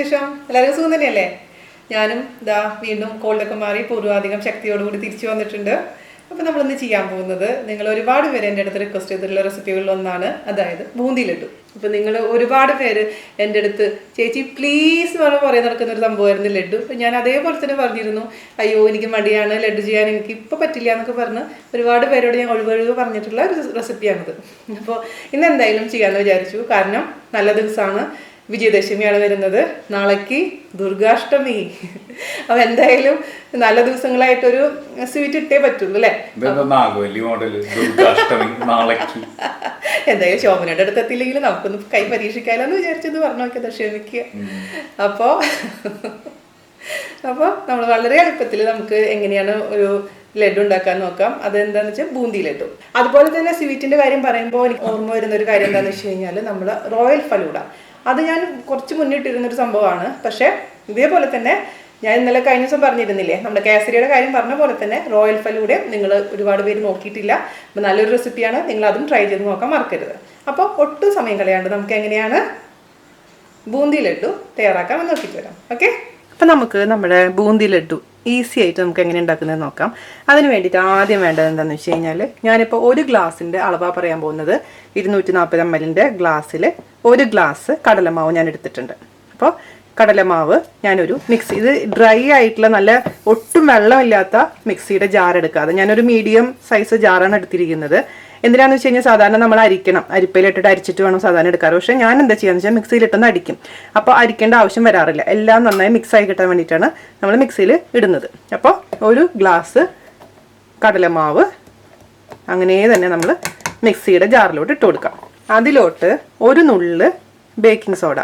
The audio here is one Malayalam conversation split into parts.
വിശേഷം? എല്ലാവരും സുഖം തന്നെയല്ലേ? ഞാനും ഇതാ വീണ്ടും കോൾഡൊക്കെ മാറി പൂർവാധികം ശക്തിയോടുകൂടി തിരിച്ചു വന്നിട്ടുണ്ട്. അപ്പോൾ നമ്മളിന്ന് ചെയ്യാൻ പോകുന്നത്, നിങ്ങൾ ഒരുപാട് പേര് എൻ്റെ അടുത്ത് റിക്വസ്റ്റ് ചെയ്തിട്ടുള്ള റെസിപ്പികളിൽ ഒന്നാണ്, അതായത് ബൂന്തി ലഡു. അപ്പോൾ നിങ്ങൾ ഒരുപാട് പേര് എൻ്റെ അടുത്ത് ചേച്ചി പ്ലീസ് എന്ന് പറഞ്ഞാൽ പറയാൻ നടക്കുന്ന ഒരു സംഭവമായിരുന്നു ലഡു. അപ്പോൾ ഞാൻ അതേപോലെ തന്നെ പറഞ്ഞിരുന്നു, അയ്യോ എനിക്ക് മടിയാണ് ലഡു ചെയ്യാൻ, എനിക്ക് ഇപ്പോൾ പറ്റില്ല എന്നൊക്കെ പറഞ്ഞ് ഒരുപാട് പേരോട് ഞാൻ ഒഴിവൊഴിവ് പറഞ്ഞിട്ടുള്ള ഒരു റെസിപ്പിയാണിത്. അപ്പോൾ ഇന്ന് എന്തായാലും ചെയ്യാമെന്ന് വിചാരിച്ചു. കാരണം നല്ല ദിവസമാണ്, വിജയദശമിയാണ് വരുന്നത്, നാളേക്ക് ദുർഗാഷ്ടമി. അപ്പൊ എന്തായാലും നല്ല ദിവസങ്ങളായിട്ടൊരു സ്വീറ്റ് ഇട്ടേ പറ്റുള്ളൂ അല്ലേ? എന്തായാലും ശോഭനയുടെ അടുത്ത് എത്തിയില്ലെങ്കിൽ നമുക്കൊന്ന് കൈ പരീക്ഷിക്കാലോ എന്ന് വിചാരിച്ചത് പറഞ്ഞു നോക്കിയത് ദശമിക്ക്. അപ്പോൾ നമ്മൾ വളരെ എളുപ്പത്തിൽ നമുക്ക് എങ്ങനെയാണ് ഒരു ലഡു ഉണ്ടാക്കാൻ നോക്കാം. അതെന്താന്ന് വെച്ചാൽ ബൂന്തി ലഡു. അതുപോലെ തന്നെ സ്വീറ്റിന്റെ കാര്യം പറയുമ്പോൾ എനിക്ക് ഓർമ്മ വരുന്ന ഒരു കാര്യം എന്താണെന്ന് വെച്ച് കഴിഞ്ഞാൽ നമ്മുടെ റോയൽ ഫലൂഡ. അത് ഞാൻ കുറച്ച് മുന്നിട്ടിരുന്നൊരു സംഭവമാണ്. പക്ഷേ ഇതേപോലെ തന്നെ ഞാൻ ഇന്നലെ കഴിഞ്ഞ ദിവസം പറഞ്ഞിരുന്നില്ലേ, നമ്മുടെ കേസരിയുടെ കാര്യം പറഞ്ഞ പോലെ തന്നെ റോയൽ ഫലൂഡ നിങ്ങൾ ഒരുപാട് പേര് നോക്കിയിട്ടില്ല. അപ്പോൾ നല്ലൊരു റെസിപ്പിയാണ്, നിങ്ങൾ അതും ട്രൈ ചെയ്ത് നോക്കാൻ മറക്കരുത്. അപ്പോൾ ഒട്ടും സമയം കളയാണ്ട് നമുക്ക് എങ്ങനെയാണ് ബൂന്തി ലഡു തയ്യാറാക്കാൻ നോക്കിയിട്ട് വരാം. ഓക്കെ, അപ്പം നമുക്ക് നമ്മുടെ ബൂന്തി ലഡു ഈസി ആയിട്ട് നമുക്ക് എങ്ങനെ ഉണ്ടാക്കുന്നത് നോക്കാം. അതിന് വേണ്ടിയിട്ട് ആദ്യം വേണ്ടത് എന്താണെന്ന് വെച്ച് കഴിഞ്ഞാൽ, ഞാനിപ്പോൾ ഒരു ഗ്ലാസിൻ്റെ അളവാണ് പറയാൻ പോകുന്നത്. 240 ml ഗ്ലാസ്സിൽ 1 ഗ്ലാസ് കടലമാവ് ഞാൻ എടുത്തിട്ടുണ്ട്. അപ്പോൾ കടലമാവ് ഞാനൊരു മിക്സി, ഇത് ഡ്രൈ ആയിട്ടുള്ള നല്ല ഒട്ടും വെള്ളമില്ലാത്ത മിക്സിയുടെ ജാർ എടുക്കാതെ, ഞാനൊരു മീഡിയം സൈസ് ജാറാണ് എടുത്തിരിക്കുന്നത്. എന്തിനാണെന്ന് വെച്ച് കഴിഞ്ഞാൽ സാധാരണ നമ്മൾ അരിക്കണം, അരിപ്പയിലിട്ടിട്ട് അരിച്ചിട്ട് വേണം സാധാരണ എടുക്കാറ്. പക്ഷേ ഞാൻ എന്താ ചെയ്യാന്ന് വെച്ചാൽ മിക്സിയിലിട്ടൊന്ന് അടിക്കും. അപ്പോൾ അരിക്കേണ്ട ആവശ്യം വരാറില്ല, എല്ലാം നന്നായി മിക്സ് ആയി കിട്ടാൻ വേണ്ടിയിട്ടാണ് നമ്മൾ മിക്സിയിൽ ഇടുന്നത്. അപ്പോൾ 1 ഗ്ലാസ് കടലമാവ് അങ്ങനെ തന്നെ നമ്മൾ മിക്സിയുടെ ജാറിലോട്ട് ഇട്ട് കൊടുക്കാം. അതിലോട്ട് 1 നുള്ള് ബേക്കിംഗ് സോഡ,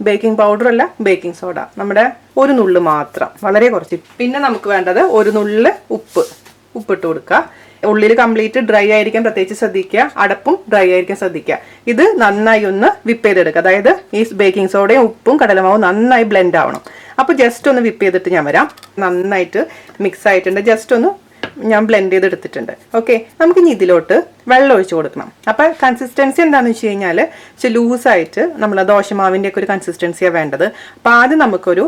ബേക്കിംഗ് പൗഡർ അല്ല ബേക്കിംഗ് സോഡ, നമ്മുടെ 1 നുള്ള് മാത്രം, വളരെ കുറച്ച്. പിന്നെ നമുക്ക് വേണ്ടത് 1 നുള്ള് ഉപ്പിട്ട് കൊടുക്കുക. ഉള്ളിൽ കംപ്ലീറ്റ് ഡ്രൈ ആയിരിക്കാൻ പ്രത്യേകിച്ച് ശ്രദ്ധിക്കുക, അടപ്പും ഡ്രൈ ആയിരിക്കാൻ ശ്രദ്ധിക്കുക. ഇത് നന്നായി ഒന്ന് വിപ്പ് ചെയ്തെടുക്കുക. അതായത് ഈ ബേക്കിംഗ് സോഡയും ഉപ്പും കടലമാവും നന്നായി ബ്ലെൻഡ് ആവണം. അപ്പോൾ ജസ്റ്റ് ഒന്ന് വിപ്പ് ചെയ്തിട്ട് ഞാൻ വരാം. നന്നായിട്ട് മിക്സ് ആയിട്ടുണ്ട്, ജസ്റ്റ് ഒന്ന് ഞാൻ ബ്ലെൻഡ് ചെയ്തെടുത്തിട്ടുണ്ട്. ഓക്കെ, നമുക്കിനി ഇതിലോട്ട് വെള്ളം ഒഴിച്ച് കൊടുക്കണം. അപ്പോൾ കൺസിസ്റ്റൻസി എന്താണെന്ന് വെച്ച് കഴിഞ്ഞാൽ ലൂസായിട്ട് നമ്മൾ ദോശമാവിൻ്റെ ഒക്കെ ഒരു കൺസിസ്റ്റൻസിയാണ് വേണ്ടത്. അപ്പോൾ ആദ്യം നമുക്കൊരു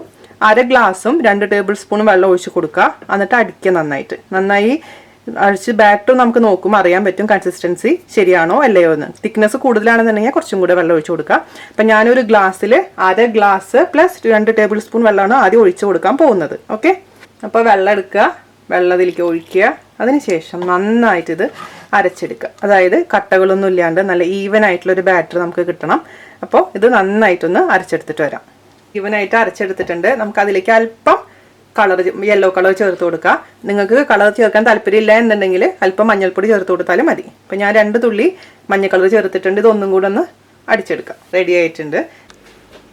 1/2 ഗ്ലാസും 2 ടേബിൾ സ്പൂണും വെള്ളം ഒഴിച്ച് കൊടുക്കുക. എന്നിട്ട് അടിക്കുക, നന്നായി അടിച്ച് ബാറ്റർ നമുക്ക് നോക്കുമ്പോൾ അറിയാൻ പറ്റും കൺസിസ്റ്റൻസി ശരിയാണോ അല്ലയോ എന്ന്. തിക്നെസ് കൂടുതലാണെന്നുണ്ടെങ്കിൽ കുറച്ചും കൂടെ വെള്ളം ഒഴിച്ച് കൊടുക്കുക. അപ്പം ഞാനൊരു ഗ്ലാസ്സിൽ 1/2 ഗ്ലാസ് പ്ലസ് 2 ടേബിൾ സ്പൂൺ വെള്ളമാണ് ആദ്യം ഒഴിച്ച് കൊടുക്കാൻ പോകുന്നത്. ഓക്കെ, അപ്പോൾ വെള്ളം എടുക്കുക, വെള്ളം ഇതിലേക്ക് ഒഴിക്കുക. അതിനുശേഷം നന്നായിട്ട് ഇത് അരച്ചെടുക്കുക. അതായത് കട്ടകളൊന്നും ഇല്ലാണ്ട് നല്ല ഈവൻ ആയിട്ടുള്ളൊരു ബാറ്റർ നമുക്ക് കിട്ടണം. അപ്പോൾ ഇത് നന്നായിട്ടൊന്ന് അരച്ചെടുത്തിട്ട് വരാം. ഈവനായിട്ട് അരച്ചെടുത്തിട്ടുണ്ട്. നമുക്ക് അതിലേക്ക് അല്പം കളർ, യെല്ലോ കളർ ചേർത്ത് കൊടുക്കുക. നിങ്ങൾക്ക് കളർ ചേർക്കാൻ താല്പര്യമില്ല എന്നുണ്ടെങ്കിൽ അല്പം മഞ്ഞൾപ്പൊടി ചേർത്ത് കൊടുത്താലും മതി. അപ്പം ഞാൻ 2 തുള്ളി മഞ്ഞ കളർ ചേർത്തിട്ടുണ്ട്. ഇതൊന്നും കൂടെ ഒന്ന് അടിച്ചെടുക്കാം. റെഡി ആയിട്ടുണ്ട്.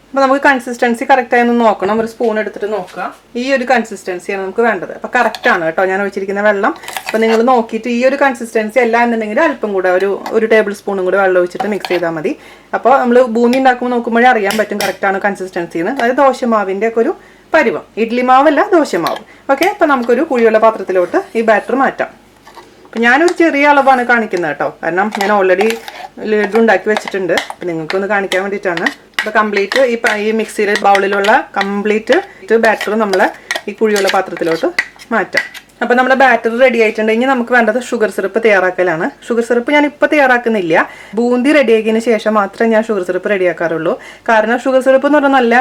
അപ്പോൾ നമുക്ക് കൺസിസ്റ്റൻസി കറക്റ്റായി ഒന്ന് നോക്കണം. ഒരു സ്പൂൺ എടുത്തിട്ട് നോക്കുക. ഈ ഒരു കൺസിസ്റ്റൻസിയാണ് നമുക്ക് വേണ്ടത്. അപ്പോൾ കറക്റ്റാണ് കേട്ടോ ഞാൻ ഒഴിച്ചിരിക്കുന്ന വെള്ളം. അപ്പോൾ നിങ്ങൾ നോക്കിയിട്ട് ഈ ഒരു കൺസിസ്റ്റൻസി അല്ല എന്നുണ്ടെങ്കിൽ അല്പം കൂടെ ഒരു ടേബിൾ സ്പൂണും കൂടെ വെള്ളം ഒഴിച്ചിട്ട് മിക്സ് ചെയ്താൽ മതി. അപ്പോൾ നമ്മൾ ബൂന്തി ഉണ്ടാക്കുമ്പോൾ നോക്കുമ്പോഴേ അറിയാൻ പറ്റും കറക്റ്റാണ് കൺസിസ്റ്റൻസി എന്ന്. അതായത് ദോശമാവിൻ്റെ ഒക്കെ ഒരു പരുവം, ഇഡ്ലി മാവല്ല ദോശമാവ്. ഓക്കെ, അപ്പോൾ നമുക്കൊരു കുഴിയുള്ള പാത്രത്തിലോട്ട് ഈ ബാറ്റർ മാറ്റാം. അപ്പം ഞാനൊരു ചെറിയ അളവാണ് കാണിക്കുന്നത് കേട്ടോ, കാരണം ഞാൻ ഓൾറെഡി ലഡു ഉണ്ടാക്കി വെച്ചിട്ടുണ്ട്. അപ്പം നിങ്ങൾക്കൊന്ന് കാണിക്കാൻ വേണ്ടിയിട്ടാണ്. അപ്പോൾ കംപ്ലീറ്റ് ഈ മിക്സിയുടെ ബൗളിലുള്ള കംപ്ലീറ്റ് ബാറ്റർ നമ്മൾ ഈ കുഴിയുള്ള പാത്രത്തിലോട്ട് മാറ്റാം. അപ്പോൾ നമ്മുടെ ബാറ്റർ റെഡി ആയിട്ടുണ്ട്. ഇനി നമുക്ക് വേണ്ടത് ഷുഗർ സിറപ്പ് തയ്യാറാക്കലാണ്. ഷുഗർ സിറപ്പ് ഞാൻ ഇപ്പോൾ തയ്യാറാക്കുന്നില്ല, ബൂന്തി റെഡിയാക്കിയതിന് ശേഷം മാത്രമേ ഞാൻ ഷുഗർ സിറപ്പ് റെഡിയാക്കാറുള്ളൂ. കാരണം ഷുഗർ സിറപ്പ് എന്ന് പറഞ്ഞാൽ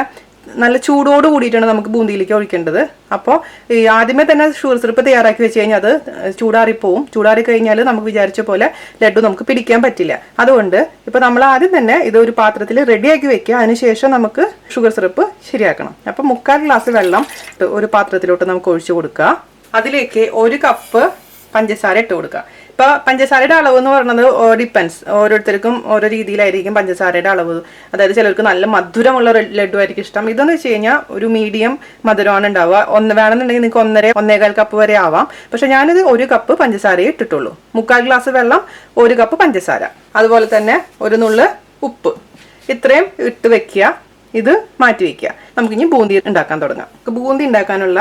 നല്ല ചൂടോട് കൂടിയിട്ടാണ് നമുക്ക് ബൂന്തിയിലേക്ക് ഒഴിക്കേണ്ടത്. അപ്പോൾ ആദ്യമേ തന്നെ ഷുഗർ സിറപ്പ് തയ്യാറാക്കി വെച്ച് കഴിഞ്ഞാൽ അത് ചൂടാറിപ്പോവും. ചൂടാറി കഴിഞ്ഞാൽ നമുക്ക് വിചാരിച്ച പോലെ ലഡു നമുക്ക് പിടിക്കാൻ പറ്റില്ല. അതുകൊണ്ട് ഇപ്പോൾ നമ്മൾ ആദ്യം തന്നെ ഇത് ഒരു പാത്രത്തിൽ റെഡിയാക്കി വെക്കുക. അതിനുശേഷം നമുക്ക് ഷുഗർ സിറപ്പ് ശരിയാക്കണം. അപ്പോൾ 3/4 ഗ്ലാസ് വെള്ളം ഒരു പാത്രത്തിലോട്ട് നമുക്ക് ഒഴിച്ചു കൊടുക്കുക. അതിലേക്ക് 1 കപ്പ് പഞ്ചസാര ഇട്ട് കൊടുക്കുക. ഇപ്പോൾ പഞ്ചസാരയുടെ അളവ് എന്ന് പറയുന്നത് ഡിപ്പെൻസ്, ഓരോരുത്തർക്കും ഓരോ രീതിയിലായിരിക്കും പഞ്ചസാരയുടെ അളവ്. അതായത് ചിലർക്ക് നല്ല മധുരമുള്ള ലഡു ആയിരിക്കും ഇഷ്ടം. ഇതെന്ന് വെച്ച് കഴിഞ്ഞാൽ ഒരു മീഡിയം മധുരമാണ് ഉണ്ടാവുക. വേണമെന്നുണ്ടെങ്കിൽ നിങ്ങൾക്ക് 1.5 കപ്പ് വരെ ആവാം. പക്ഷെ ഞാനിത് 1 കപ്പ് പഞ്ചസാരയെ ഇട്ടിട്ടുള്ളൂ. 3/4 ഗ്ലാസ് വെള്ളം, 1 കപ്പ് പഞ്ചസാര, അതുപോലെ തന്നെ 1 നുള്ള് ഉപ്പ്, ഇത്രയും ഇട്ട് വെക്കുക. ഇത് മാറ്റി വെക്കുക. നമുക്കിനി ബൂന്തി ഉണ്ടാക്കാൻ തുടങ്ങാം. ബൂന്തി ഉണ്ടാക്കാനുള്ള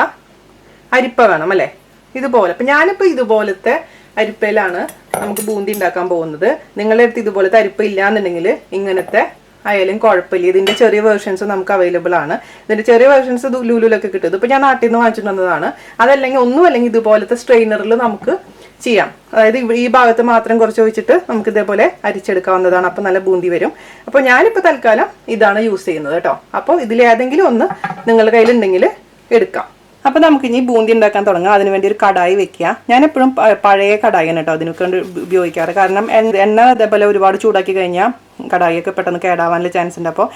അരിപ്പ വേണം അല്ലേ, ഇതുപോലെ. അപ്പം ഞാനിപ്പോൾ ഇതുപോലത്തെ അരിപ്പയിലാണ് നമുക്ക് ബൂന്തി ഉണ്ടാക്കാൻ പോകുന്നത്. നിങ്ങളുടെ അടുത്ത് ഇതുപോലത്തെ അരിപ്പ ഇല്ല എന്നുണ്ടെങ്കിൽ ഇങ്ങനത്തെ ആയാലും കുഴപ്പമില്ല. ഇതിൻ്റെ ചെറിയ വേർഷൻസ് നമുക്ക് അവൈലബിൾ ആണ്. ഇതിൻ്റെ ചെറിയ വേർഷൻസ് ലുലുലൊക്കെ കിട്ടും. ഇതിപ്പോൾ ഞാൻ നാട്ടിൽ നിന്ന് വാങ്ങിച്ചിട്ട് വന്നതാണ്. അതല്ലെങ്കിൽ ഒന്നുമല്ലെങ്കിൽ ഇതുപോലത്തെ സ്ട്രെയിനറിൽ നമുക്ക് ചെയ്യാം. അതായത് ഈ ഭാഗത്ത് മാത്രം കുറച്ച് ഒഴിച്ചിട്ട് നമുക്ക് ഇതേപോലെ അരിച്ചെടുക്കാവുന്നതാണ്. അപ്പോൾ നല്ല ബൂന്തി വരും. അപ്പോൾ ഞാനിപ്പോൾ തൽക്കാലം ഇതാണ് യൂസ് ചെയ്യുന്നത് കേട്ടോ. അപ്പോൾ ഇതിലേതെങ്കിലും ഒന്ന് നിങ്ങളുടെ കയ്യിലുണ്ടെങ്കിൽ എടുക്കാം. അപ്പോൾ നമുക്കിനി ബൂന്തി ഉണ്ടാക്കാൻ തുടങ്ങാം. അതിനുവേണ്ടി ഒരു കടായി വെക്കുക. ഞാൻ എപ്പോഴും പഴയ കടായിയാണ് കേട്ടോ അതിനൊക്കെ ഉപയോഗിക്കാറ്. കാരണം എണ്ണ ഇതേപോലെ ഒരുപാട് ചൂടാക്കി കഴിഞ്ഞാൽ കടായിയൊക്കെ പെട്ടെന്ന് കേടാവാനുള്ള ചാൻസ് ഉണ്ട്. അപ്പോൾ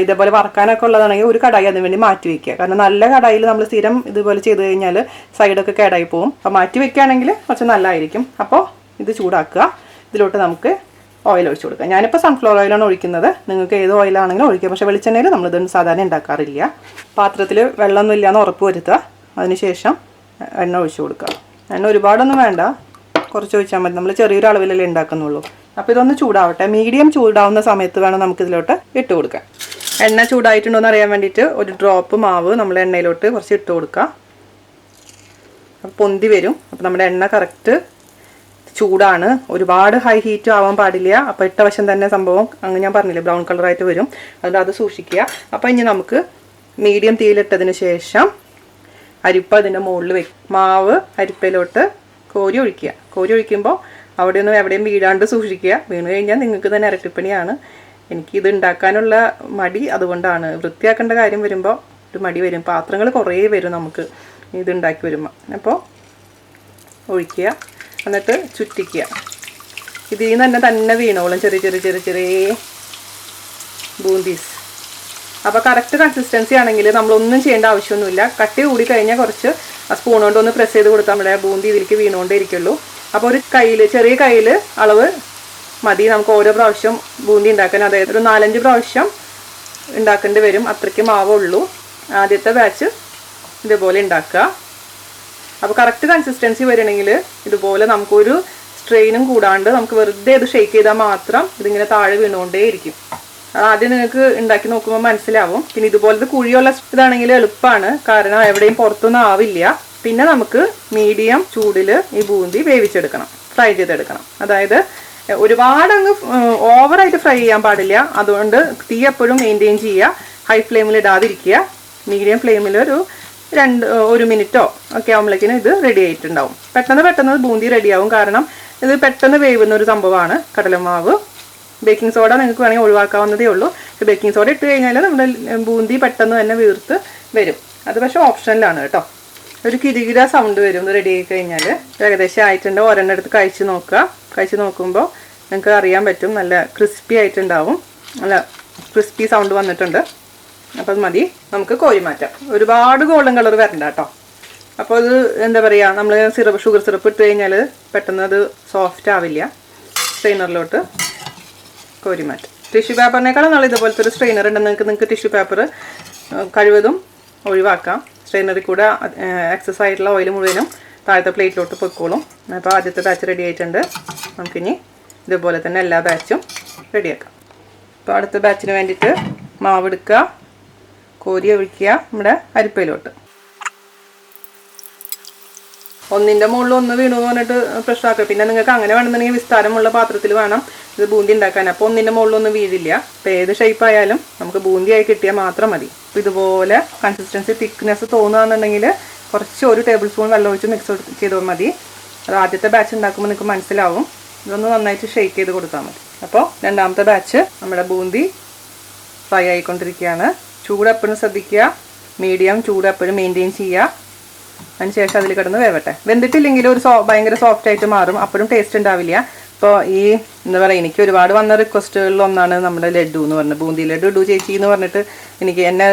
ഇതേപോലെ വറക്കാനൊക്കെ ഉള്ളതാണെങ്കിൽ ഒരു കടായി അതിന് വേണ്ടി മാറ്റി വെക്കുക. കാരണം നല്ല കടായിൽ നമ്മൾ സ്ഥിരം ഇതുപോലെ ചെയ്ത് കഴിഞ്ഞാൽ സൈഡൊക്കെ കേടായി പോകും. അപ്പോൾ മാറ്റി വെക്കുകയാണെങ്കിൽ കുറച്ച് നല്ലതായിരിക്കും. അപ്പോൾ ഇത് ചൂടാക്കുക. ഇതിലോട്ട് നമുക്ക് ഓയിൽ ഒഴിച്ചു കൊടുക്കുക. ഞാനിപ്പോൾ സൺഫ്ലവർ ഓയിലാണ് ഒഴിക്കുന്നത്. നിങ്ങൾക്ക് ഏത് ഓയിലാണെങ്കിലും ഒഴിക്കുക. പക്ഷേ വെളിച്ചെണ്ണയിൽ നമ്മളിത് സാധാരണ ഉണ്ടാക്കാറില്ല. പാത്രത്തിൽ വെള്ളമൊന്നും ഇല്ലയെന്ന് ഉറപ്പ് വരുത്തുക. അതിനുശേഷം എണ്ണ ഒഴിച്ചു കൊടുക്കുക. എണ്ണ ഒരുപാടൊന്നും വേണ്ട, കുറച്ച് ഒഴിച്ചാൽ മതി. നമ്മൾ ചെറിയൊരു അളവിലല്ലേ ഉണ്ടാക്കുന്നുള്ളൂ. അപ്പോൾ ഇതൊന്ന് ചൂടാവട്ടെ. മീഡിയം ചൂടാവുന്ന സമയത്ത് വേണം നമുക്കിതിലോട്ട് ഇട്ട് കൊടുക്കാൻ. എണ്ണ ചൂടായിട്ടുണ്ടോ എന്ന് അറിയാൻ വേണ്ടിയിട്ട് ഒരു ഡ്രോപ്പ് മാവ് നമ്മൾ എണ്ണയിലോട്ട് കുറച്ച് ഇട്ട് കൊടുക്കുക. അപ്പോൾ പൊന്തി വരും. അപ്പോൾ നമ്മുടെ എണ്ണ കറക്റ്റ് ചൂടാണ്. ഒരുപാട് ഹൈ ഹീറ്റ് ആവാൻ പാടില്ല. അപ്പോൾ ഇട്ട വശം തന്നെ സംഭവം അങ്ങ് ഞാൻ പറഞ്ഞില്ലേ ബ്രൗൺ കളറായിട്ട് വരും. അതുകൊണ്ട് അത് സൂക്ഷിക്കുക. അപ്പോൾ ഇനി നമുക്ക് മീഡിയം തീയിലിട്ടതിന് ശേഷം അരിപ്പ അതിൻ്റെ മുകളിൽ വെക്കും. മാവ് അരിപ്പയിലോട്ട് കോരി ഒഴിക്കുക. കോരി ഒഴിക്കുമ്പോൾ അവിടെയൊന്നും എവിടെയും വീഴാണ്ട് സൂക്ഷിക്കുക. വീണ് കഴിഞ്ഞാൽ നിങ്ങൾക്ക് തന്നെ ഇരട്ടിപ്പണിയാണ്. എനിക്കിത് ഉണ്ടാക്കാനുള്ള മടി അതുകൊണ്ടാണ്. വൃത്തിയാക്കേണ്ട കാര്യം വരുമ്പോൾ ഒരു മടി വരും. പാത്രങ്ങൾ കുറേ വരും നമുക്ക് ഇത് ഉണ്ടാക്കി വരുമ്പോൾ. അപ്പോൾ ഒഴിക്കുക. എന്നിട്ട് ചുറ്റിക്കുക. ഇതിൽ നിന്ന് തന്നെ വീണോളും ചെറിയ ചെറിയ ചെറിയ ചെറിയ ബൂന്തീസ്. അപ്പോൾ കറക്റ്റ് കൺസിസ്റ്റൻസി ആണെങ്കിൽ നമ്മളൊന്നും ചെയ്യേണ്ട ആവശ്യമൊന്നുമില്ല. കട്ടി കൂടി കഴിഞ്ഞാൽ കുറച്ച് സ്പൂൺ കൊണ്ട് ഒന്ന് പ്രസ് ചെയ്ത് കൊടുത്താൽ നമ്മുടെ ബൂന്തി ഇതിലേക്ക് വീണുകൊണ്ടേ ഇരിക്കുള്ളൂ. അപ്പോൾ ഒരു കയ്യിൽ ചെറിയ കയ്യിൽ അളവ് മതി നമുക്ക് ഓരോ പ്രാവശ്യം ബൂന്തി ഉണ്ടാക്കാൻ. അതായത് ഒരു 4-5 പ്രാവശ്യം ഉണ്ടാക്കേണ്ടി വരും. അത്രയ്ക്ക് മാവുള്ളൂ. ആദ്യത്തെ ബാച്ച് ഇതുപോലെ ഉണ്ടാക്കുക. അപ്പോൾ കറക്റ്റ് കൺസിസ്റ്റൻസി വരണമെങ്കിൽ ഇതുപോലെ നമുക്കൊരു സ്ട്രെയിനും കൂടാണ്ട് നമുക്ക് വെറുതെ ഇത് ഷെയ്ക്ക് ചെയ്താൽ മാത്രം ഇതിങ്ങനെ താഴെ വീണുകൊണ്ടേ ഇരിക്കും. ആദ്യം നിങ്ങൾക്ക് ഉണ്ടാക്കി നോക്കുമ്പോൾ മനസ്സിലാവും. പിന്നെ ഇതുപോലത്തെ കുഴിയുള്ള ഇതാണെങ്കിൽ എളുപ്പമാണ്. കാരണം എവിടെയും പുറത്തൊന്നും ആവില്ല. പിന്നെ നമുക്ക് മീഡിയം ചൂടിൽ ഈ ബൂന്തി വേവിച്ചെടുക്കണം, ഫ്രൈ ചെയ്തെടുക്കണം. അതായത് ഒരുപാട് അങ്ങ് ഓവറായിട്ട് ഫ്രൈ ചെയ്യാൻ പാടില്ല. അതുകൊണ്ട് തീ എപ്പോഴും മെയിൻറ്റെയിൻ ചെയ്യുക. ഹൈ ഫ്ലെയിമിൽ ഇടാതിരിക്കുക. മീഡിയം ഫ്ലെയിമിൽ ഒരു 1 മിനിറ്റോ ഒക്കെ ആകുമ്പോഴേക്കിനും ഇത് റെഡി ആയിട്ടുണ്ടാവും. പെട്ടെന്ന് ബൂന്തി റെഡിയാവും. കാരണം ഇത് പെട്ടെന്ന് വേവുന്ന ഒരു സംഭവമാണ് കടലമാവ്. ബേക്കിംഗ് സോഡ നിങ്ങൾക്ക് വേണമെങ്കിൽ ഒഴിവാക്കാവുന്നതേ ഉള്ളൂ. ബേക്കിംഗ് സോഡ ഇട്ട് കഴിഞ്ഞാൽ നമ്മുടെ ബൂന്തി പെട്ടെന്ന് തന്നെ വീർത്ത് വരും. അത് പക്ഷേ ഓപ്ഷനിലാണ് കേട്ടോ. ഒരു കിരികിര സൗണ്ട് വരും ഇത് റെഡി ആയി കഴിഞ്ഞാൽ. ഏകദേശം ആയിട്ടുണ്ട്. ഒരെണ്ണം എടുത്ത് കഴിച്ച് നോക്കുക. കഴിച്ച് നോക്കുമ്പോൾ നിങ്ങൾക്ക് അറിയാൻ പറ്റും നല്ല ക്രിസ്പി ആയിട്ടുണ്ടാവും. നല്ല ക്രിസ്പി സൗണ്ട് വന്നിട്ടുണ്ട്. അപ്പോൾ അത് മതി. നമുക്ക് കോരി മാറ്റാം. ഒരുപാട് ഗോൾഡൻ കളർ വരണ്ട കേട്ടോ. അപ്പോൾ അത് എന്താ പറയുക, നമ്മൾ ഷുഗർ സിറപ്പ് ഇട്ട് കഴിഞ്ഞാൽ പെട്ടെന്ന് അത് സോഫ്റ്റ് ആവില്ല. സ്ട്രെയിനറിലോട്ട് കോരി മാറ്റാം. ടിഷ്യൂ പേപ്പറിനേക്കാളും നല്ല ഇതുപോലത്തെ ഒരു സ്ട്രെയിനർ ഉണ്ടെന്ന് നിങ്ങൾക്ക് ടിഷ്യൂ പേപ്പർ കഴിവതും ഒഴിവാക്കാം. സ്ട്രെയിനറിൽ കൂടെ എക്സസ് ആയിട്ടുള്ള ഓയിൽ മുഴുവനും താഴത്തെ പ്ലേറ്റിലോട്ട് പൊയ്ക്കോളും. അപ്പോൾ ആദ്യത്തെ ബാച്ച് റെഡി ആയിട്ടുണ്ട്. നമുക്കിനി ഇതുപോലെ തന്നെ എല്ലാ ബാച്ചും റെഡിയാക്കാം. അപ്പോൾ അടുത്ത ബാച്ചിന് വേണ്ടിയിട്ട് മാവ് എടുക്കുക, കോരി ഒഴിക്കുക നമ്മുടെ അരിപ്പയിലോട്ട്. ഒന്നിൻ്റെ മുകളിൽ ഒന്ന് വീണു പറഞ്ഞിട്ട് പ്രശ്നമാക്കുക. പിന്നെ നിങ്ങൾക്ക് അങ്ങനെ വേണമെന്നുണ്ടെങ്കിൽ വിസ്താരമുള്ള പാത്രത്തിൽ വേണം ഇത് ബൂന്തി ഉണ്ടാക്കാൻ. അപ്പോൾ ഒന്നിൻ്റെ മുകളിലൊന്നും വീഴില്ല. അപ്പോൾ ഏത് ഷേപ്പ് ആയാലും നമുക്ക് ബൂന്തിയായി കിട്ടിയാൽ മാത്രം മതി. അപ്പോൾ ഇതുപോലെ കൺസിസ്റ്റൻസി തിക്നെസ് തോന്നുകയാണെന്നുണ്ടെങ്കിൽ കുറച്ച് 1 ടേബിൾ സ്പൂൺ വെള്ളം ഒഴിച്ച് മിക്സ് ചെയ്താൽ മതി. അത് ആദ്യത്തെ ബാച്ച് ഉണ്ടാക്കുമ്പോൾ നിങ്ങൾക്ക് മനസ്സിലാവും. ഇതൊന്ന് നന്നായിട്ട് ഷേക്ക് ചെയ്ത് കൊടുത്താൽ മതി. അപ്പോൾ രണ്ടാമത്തെ ബാച്ച് നമ്മുടെ ബൂന്തി ഫ്രൈ ആയിക്കൊണ്ടിരിക്കുകയാണ്. ചൂട് എപ്പോഴും ശ്രദ്ധിക്കുക. മീഡിയം ചൂട് എപ്പോഴും മെയിൻറ്റെയിൻ ചെയ്യുക. അതിനുശേഷം അതിൽ കിടന്ന് വേവട്ടെ. വെന്തിട്ടില്ലെങ്കിൽ ഒരു ഭയങ്കര സോഫ്റ്റ് ആയിട്ട് മാറും. അപ്പോഴും ടേസ്റ്റ് ഉണ്ടാവില്ല. അപ്പോൾ ഈ എന്താ പറയുക, എനിക്ക് ഒരുപാട് വന്ന റിക്വസ്റ്റുകളിൽ ഒന്നാണ് നമ്മുടെ ലഡു എന്ന് പറഞ്ഞത്. ബൂന്തി ലഡു ചേച്ചി എന്ന് പറഞ്ഞിട്ട് എനിക്ക് എന്നെ